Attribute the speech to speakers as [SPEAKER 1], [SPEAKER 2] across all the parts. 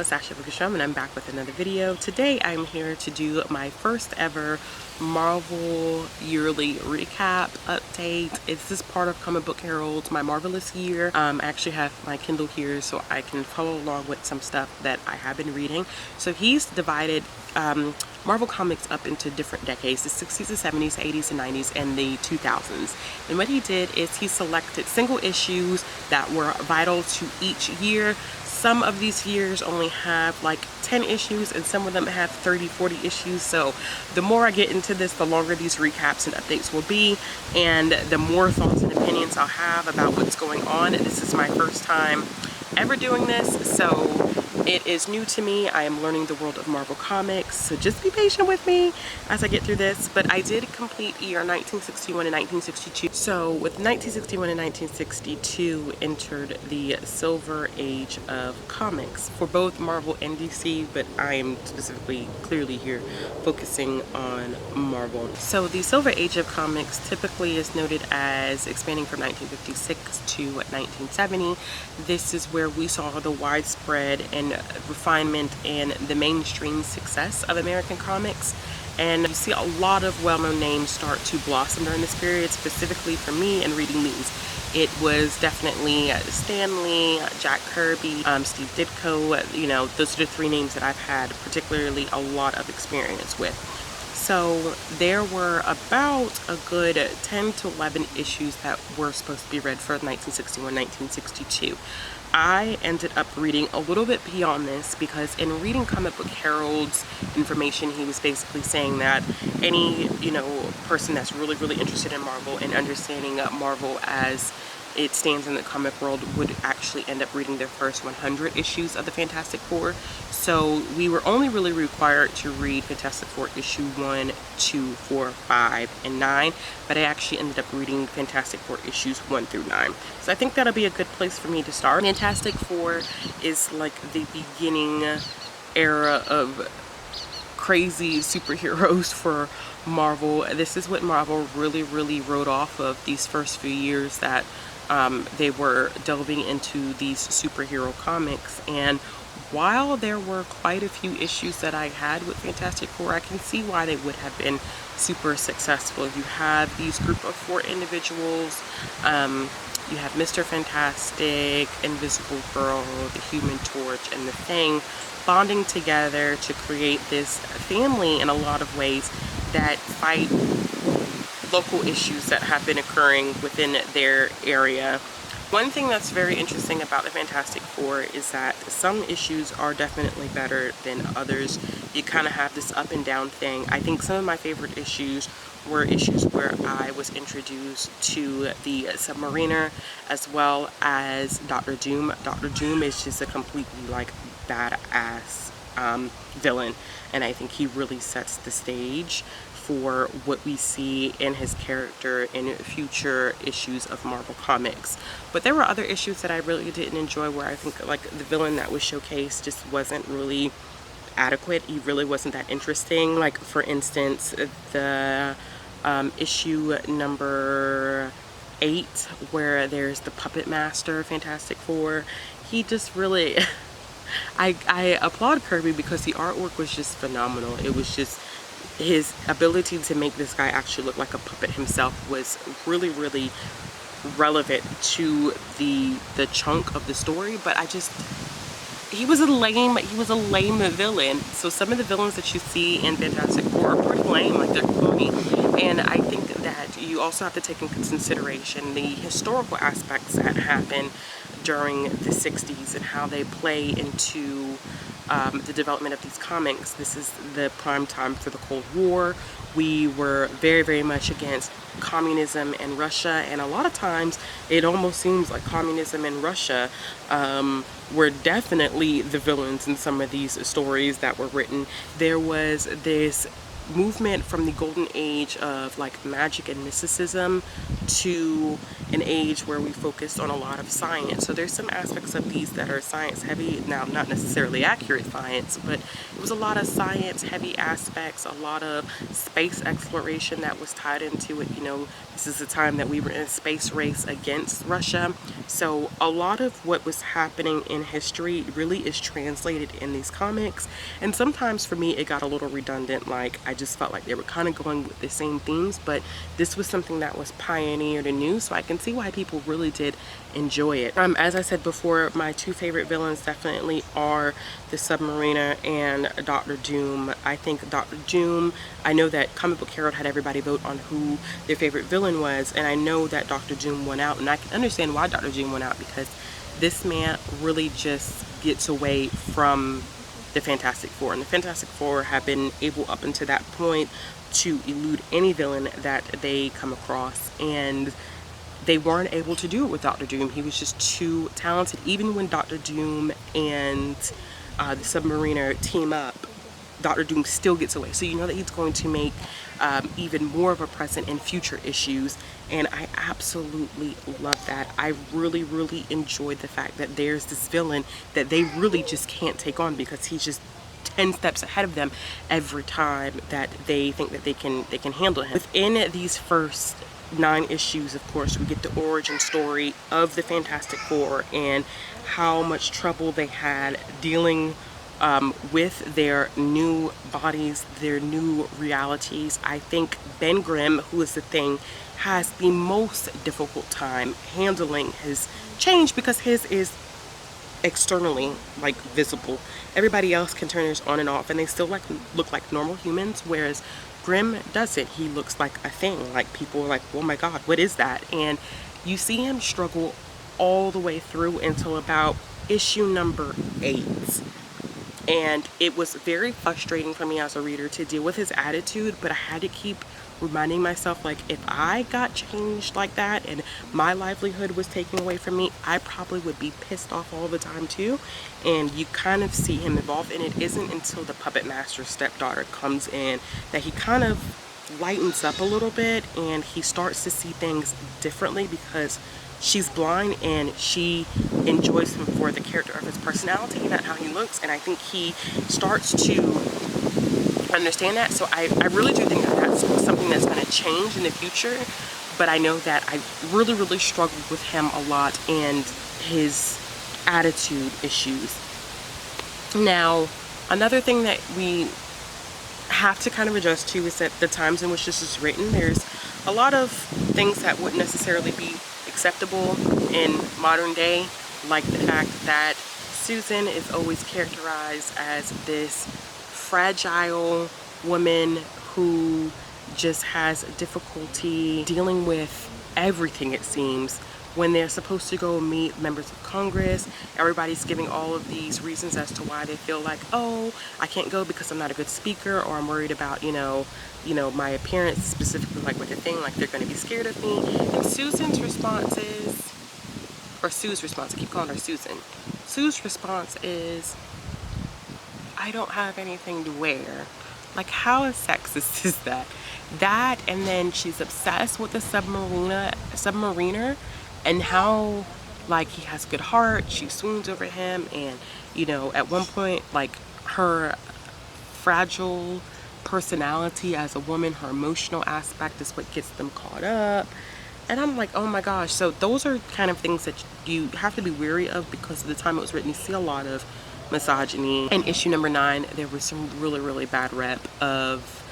[SPEAKER 1] it's Ashley and I'm back with another video. Today I'm here to do my first ever Marvel yearly recap update. This is part of Comic Book Herald's My Marvelous Year. I actually have my Kindle here so I can follow along with some stuff that I have been reading. So he's divided Marvel Comics up into different decades, the 60s, the 70s, 80s, and 90s, and the 2000s. And what he did is he selected single issues that were vital to each year. Some of these years only have like 10 issues and some of them have 30, 40 issues. So the more I get into this, the longer these recaps and updates will be, and the more thoughts and opinions I'll have about what's going on. This is my first time ever doing this, so it is new to me. I am learning the world of Marvel Comics, so just be patient with me as I get through this. But I did complete year 1961 and 1962. So with 1961 and 1962 entered the Silver Age of comics for both Marvel and DC, but I am specifically clearly here focusing on Marvel. So the Silver Age of comics typically is noted as expanding from 1956 to 1970. This is where we saw the widespread and refinement and the mainstream success of American comics, and you see a lot of well-known names start to blossom during this period. Specifically for me and reading these, it was definitely Stan Lee, Jack Kirby, Steve Ditko. You know, those are the three names that I've had particularly a lot of experience with. So there were about a good 10 to 11 issues that were supposed to be read for 1961, 1962. I ended up reading a little bit beyond this because in reading Comic Book Herald's information, he was basically saying that any, person that's really interested in Marvel and understanding Marvel as it stands in the comic world would actually end up reading their first 100 issues of the Fantastic Four. So we were only really required to read Fantastic Four issue 1, 2, 4, 5, and 9, but I actually ended up reading Fantastic Four issues 1 through 9. So I think that'll be a good place for me to start. Fantastic Four is like the beginning era of crazy superheroes for Marvel. This is what Marvel really rode off of these first few years that they were delving into these superhero comics. And while there were quite a few issues that I had with Fantastic Four, I can see why they would have been super successful. You have these group of 4 individuals. You have Mr. Fantastic, Invisible Girl, the Human Torch, and the Thing bonding together to create this family in a lot of ways that fight local issues that have been occurring within their area. One thing that's very interesting about the Fantastic Four is that some issues are definitely better than others. You kind of have this up and down thing. I think some of my favorite issues were issues where I was introduced to the Submariner as well as Dr. Doom. Dr. Doom is just a completely like badass villain, and I think he really sets the stage for what we see in his character in future issues of Marvel Comics. But there were other issues that I really didn't enjoy where I think like the villain that was showcased just wasn't really adequate. He really wasn't that interesting. Like for instance, the issue number 8 where there's the Puppetmaster Fantastic Four. He just really I applaud Kirby because the artwork was just phenomenal. It was just his ability to make this guy actually look like a puppet himself was really relevant to the chunk of the story. But he was a lame villain. So some of the villains that you see in Fantastic Four are pretty lame, like they're corny. And I think that you also have to take into consideration the historical aspects that happen during the 60s and how they play into the development of these comics. This is the prime time for the Cold War. We were very much against communism and Russia, and a lot of times it almost seems like communism and Russia were definitely the villains in some of these stories that were written. There was this movement from the golden age of like magic and mysticism to an age where we focused on a lot of science. So there's some aspects of these that are science heavy, now not necessarily accurate science, but it was a lot of science heavy aspects, a lot of space exploration that was tied into it. You know, this is the time that we were in a space race against Russia. So a lot of what was happening in history really is translated in these comics, and sometimes for me it got a little redundant. Like, I just felt like they were kind of going with the same themes, but this was something that was pioneered and new, so I can see why people really did enjoy it. As I said before, my two favorite villains definitely are the Submariner and Dr. Doom. I think Dr. Doom, I know that Comic Book Herald had everybody vote on who their favorite villain was, and I know that Dr. Doom won out, and I can understand why Dr. Doom went out, because this man really just gets away from the Fantastic Four, and the Fantastic Four have been able up until that point to elude any villain that they come across, and they weren't able to do it with Dr. Doom. He was just too talented. Even when Dr. Doom and the Submariner team up, Dr. Doom still gets away. So you know that he's going to make even more of a presence in future issues, and I absolutely love that. I really enjoyed the fact that there's this villain that they really just can't take on, because he's just 10 steps ahead of them every time that they think that they can handle him. Within these first 9 issues, of course, we get the origin story of the Fantastic Four and how much trouble they had dealing with their new bodies, their new realities. I think Ben Grimm, who is the Thing, has the most difficult time handling his change, because his is externally like visible. Everybody else can turn theirs on and off and they still like look like normal humans, whereas Grimm doesn't. He looks like a thing. Like, people are like, oh my god, what is that? And you see him struggle all the way through until about issue number 8. And it was very frustrating for me as a reader to deal with his attitude, but I had to keep reminding myself, like, if I got changed like that and my livelihood was taken away from me, I probably would be pissed off all the time too. And you kind of see him evolve, and it isn't until the Puppetmaster stepdaughter comes in that he kind of lightens up a little bit and he starts to see things differently, because she's blind and she enjoys him for the character of his personality, not how he looks. And I think he starts to understand that. So I really do think that that's something that's going to change in the future. But I know that I really struggled with him a lot and his attitude issues. Now, another thing that we have to kind of adjust to is that the times in which this is written, there's a lot of things that wouldn't necessarily be acceptable in modern day, like the fact that Susan is always characterized as this fragile woman who just has difficulty dealing with everything, it seems. When they're supposed to go meet members of Congress, everybody's giving all of these reasons as to why they feel like, oh, I can't go because I'm not a good speaker, or I'm worried about, you know, my appearance, specifically like with the Thing, like they're going to be scared of me. And Susan's response is, or Sue's response, I keep calling her Susan. Sue's response is, I don't have anything to wear. Like, how sexist is that? That, and then she's obsessed with the submariner, and how, like, he has a good heart. She swoons over him, and, you know, at one point, like, her fragile personality as a woman, her emotional aspect is what gets them caught up. And I'm like, oh my gosh. So those are kind of things that you have to be wary of, because of the time it was written. You see a lot of misogyny. In issue number 9, there was some really bad rep of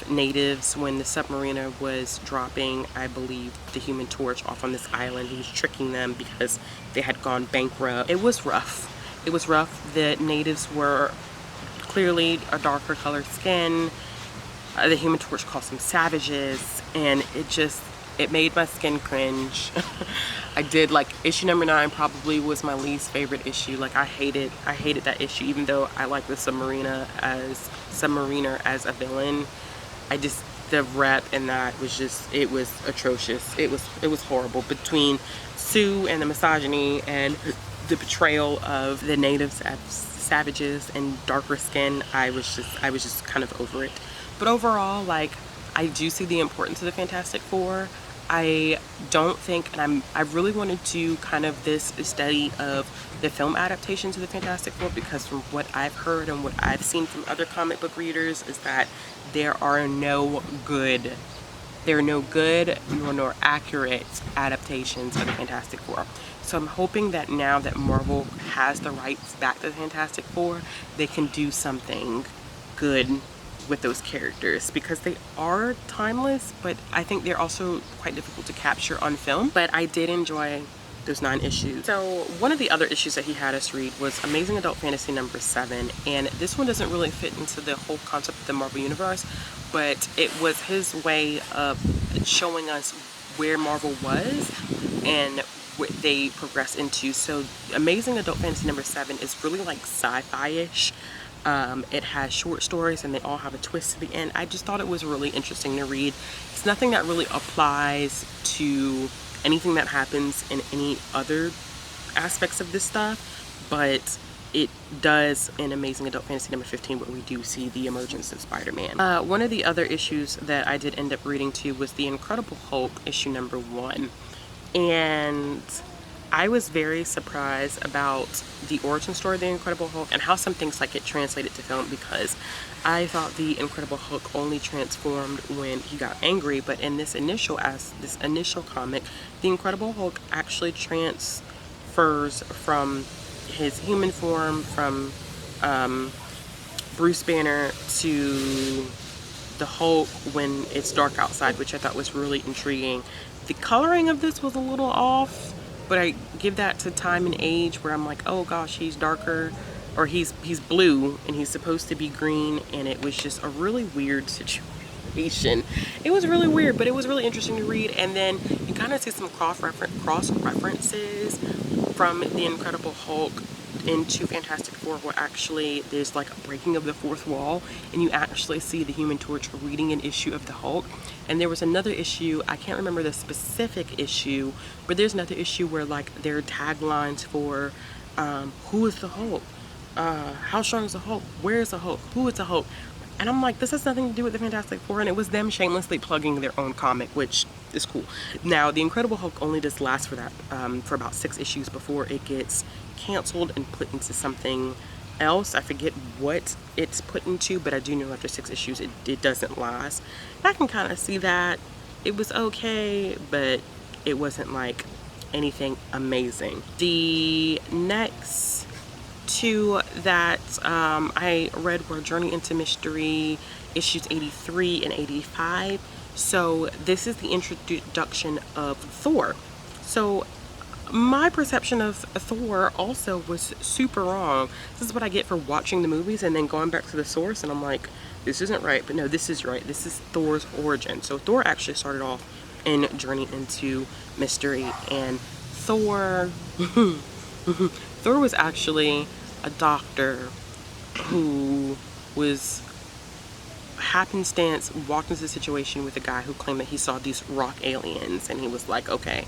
[SPEAKER 1] natives when the Submariner was dropping, I believe, the Human Torch off on this island. He was tricking them because they had gone bankrupt. It was rough. It was rough. The natives were clearly a darker colored skin. The Human Torch calls them savages, and it made my skin cringe. I did, like, issue number 9 probably was my least favorite issue. Like, I hated that issue, even though I like the Submariner as a villain. The rep in that was just, it was atrocious. It was horrible. Between Sue and the misogyny and the portrayal of the natives as savages and darker skin, I was just kind of over it. But overall, like, I do see the importance of the Fantastic Four. I don't think, and I really wanted to kind of this study of the film adaptations of the Fantastic Four, because from what I've heard and what I've seen from other comic book readers is that there are no good nor accurate adaptations of the Fantastic Four. So I'm hoping that now that Marvel has the rights back to the Fantastic Four, they can do something good with those characters, because they are timeless, but I think they're also quite difficult to capture on film. But I did enjoy those 9 issues. So one of the other issues that he had us read was Amazing Adult Fantasy number 7, and this one doesn't really fit into the whole concept of the Marvel Universe, but it was his way of showing us where Marvel was and what they progressed into. So Amazing Adult Fantasy number 7 is really like sci-fi-ish. It has short stories and they all have a twist to the end. I just thought it was really interesting to read. It's nothing that really applies to anything that happens in any other aspects of this stuff, but it does in Amazing Adult Fantasy number 15, where we do see the emergence of Spider-Man. One of the other issues that I did end up reading too was The Incredible Hulk issue number 1, and I was very surprised about the origin story of the Incredible Hulk and how some things like get translated to film, because I thought the Incredible Hulk only transformed when he got angry, but in this initial comic, the Incredible Hulk actually transfers from his human form, from Bruce Banner, to the Hulk when it's dark outside, which I thought was really intriguing. The coloring of this was a little off, but I give that to time and age, where I'm like, oh gosh, he's darker, or he's blue and he's supposed to be green, and it was just a really weird situation. It was really weird, but it was really interesting to read. And then you kind of see some cross references from the Incredible Hulk into Fantastic Four, where actually there's like a breaking of the fourth wall, and you actually see the Human Torch reading an issue of the Hulk. And there was another issue, I can't remember the specific issue, but there's another issue where like there are taglines for who is the Hulk, how strong is the Hulk, where is the Hulk, who is the Hulk. And I'm like, this has nothing to do with the Fantastic Four, and it was them shamelessly plugging their own comic, which is cool. Now, the Incredible Hulk only does last for that for about 6 issues before it gets canceled and put into something else. I forget what it's put into, but I do know after 6 issues it doesn't last. And I can kind of see that. It was okay, but it wasn't like anything amazing. The next 2 that I read were Journey into Mystery issues 83 and 85. So this is the introduction of Thor. So my perception of Thor also was super wrong. This is what I get for watching the movies and then going back to the source, and I'm like, this isn't right, but no, this is right. This is Thor's origin. So Thor actually started off in Journey into Mystery, and Thor Thor was actually a doctor who was happenstance walked into a situation with a guy who claimed that he saw these rock aliens, and he was like, okay,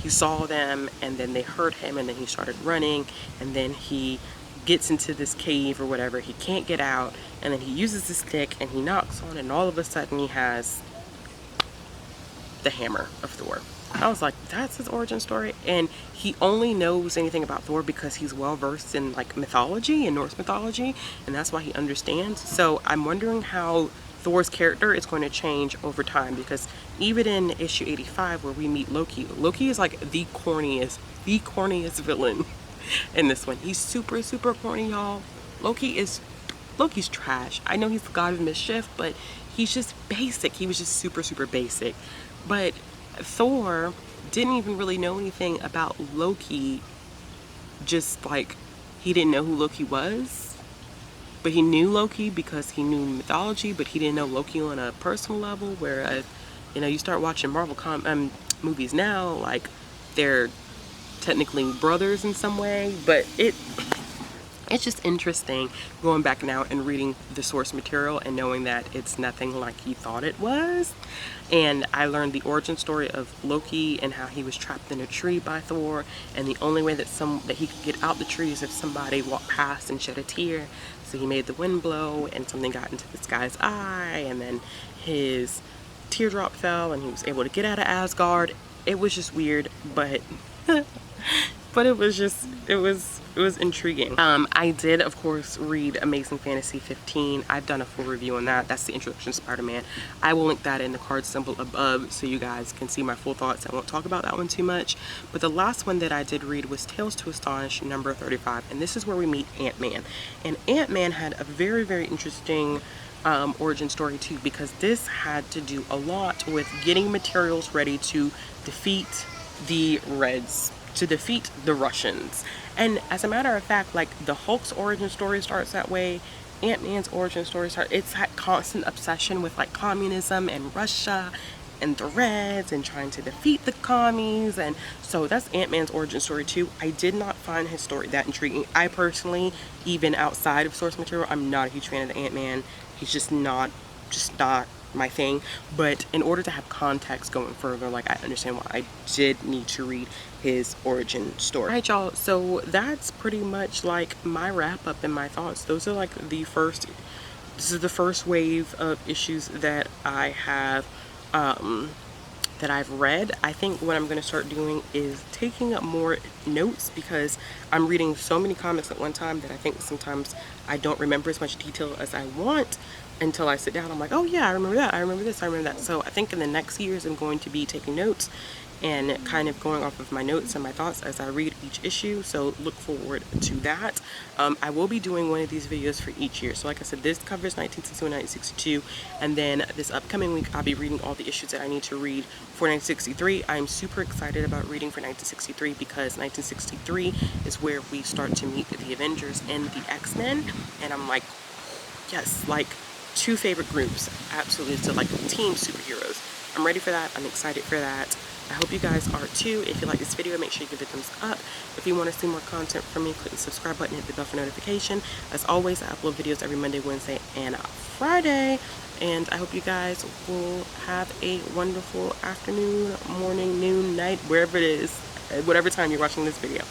[SPEAKER 1] he saw them and then they hurt him, and then he started running, and then he gets into this cave or whatever, he can't get out, and then he uses his stick and he knocks on it, and all of a sudden he has the hammer of Thor. I was like, that's his origin story. And he only knows anything about Thor because he's well versed in like mythology and Norse mythology, and that's why he understands. So I'm wondering how Thor's character is going to change over time, because even in issue 85 where we meet Loki, Loki is like the corniest villain in this one. He's super corny, y'all. Loki's trash. I know he's the god of mischief, but he's just basic. He was just super basic. But Thor didn't even really know anything about Loki, just like he didn't know who Loki was, but he knew Loki because he knew mythology, but he didn't know Loki on a personal level. Whereas, you know, you start watching Marvel movies now, like they're technically brothers in some way, but it's just interesting going back now and reading the source material and knowing that it's nothing like he thought it was. And I learned the origin story of Loki and how he was trapped in a tree by Thor, and the only way that he could get out the tree is if somebody walked past and shed a tear. So he made the wind blow and something got into this guy's eye, and then his teardrop fell and he was able to get out of Asgard. It was just weird, but but it was intriguing. I did, of course, read Amazing Fantasy 15. I've done a full review on that. That's the introduction to Spider-Man. I will link that in the card symbol above so you guys can see my full thoughts. I won't talk about that one too much. But the last one that I did read was Tales to Astonish number 35. And this is where we meet Ant-Man. And Ant-Man had a very, very interesting origin story too, because this had to do a lot with getting materials ready to defeat the Reds, to defeat the Russians. And as a matter of fact, like, the Hulk's origin story starts that way. Ant-Man's origin story starts, it's that constant obsession with like communism and Russia and the Reds and trying to defeat the commies. And so that's Ant-Man's origin story too. I did not find his story that intriguing. I personally, even outside of source material, I'm not a huge fan of the Ant-Man. He's just not my thing. But in order to have context going further, like, I understand why I did need to read his origin story. Alright, y'all, so that's pretty much like my wrap up and my thoughts. Those are like this is the first wave of issues that I have that I've read. I think what I'm going to start doing is taking up more notes, because I'm reading so many comics at one time that I think sometimes I don't remember as much detail as I want until I sit down. I'm like, oh yeah, I remember that, I remember this, I remember that. So I think in the next years I'm going to be taking notes and kind of going off of my notes and my thoughts as I read each issue, so look forward to that. I will be doing one of these videos for each year. So like I said, this covers 1961, 1962, and then this upcoming week I'll be reading all the issues that I need to read for 1963. I'm super excited about reading for 1963 because 1963 is where we start to meet the Avengers and the X-Men, and I'm like, yes, like, two favorite groups, absolutely, so like team superheroes. I'm ready for that, I'm excited for that. I hope you guys are too. If you like this video, make sure you give it a thumbs up. If you want to see more content from me, click the subscribe button, hit the bell for notification. As always, I upload videos every Monday, Wednesday, and Friday. And I hope you guys will have a wonderful afternoon, morning, noon, night, wherever it is, whatever time you're watching this video.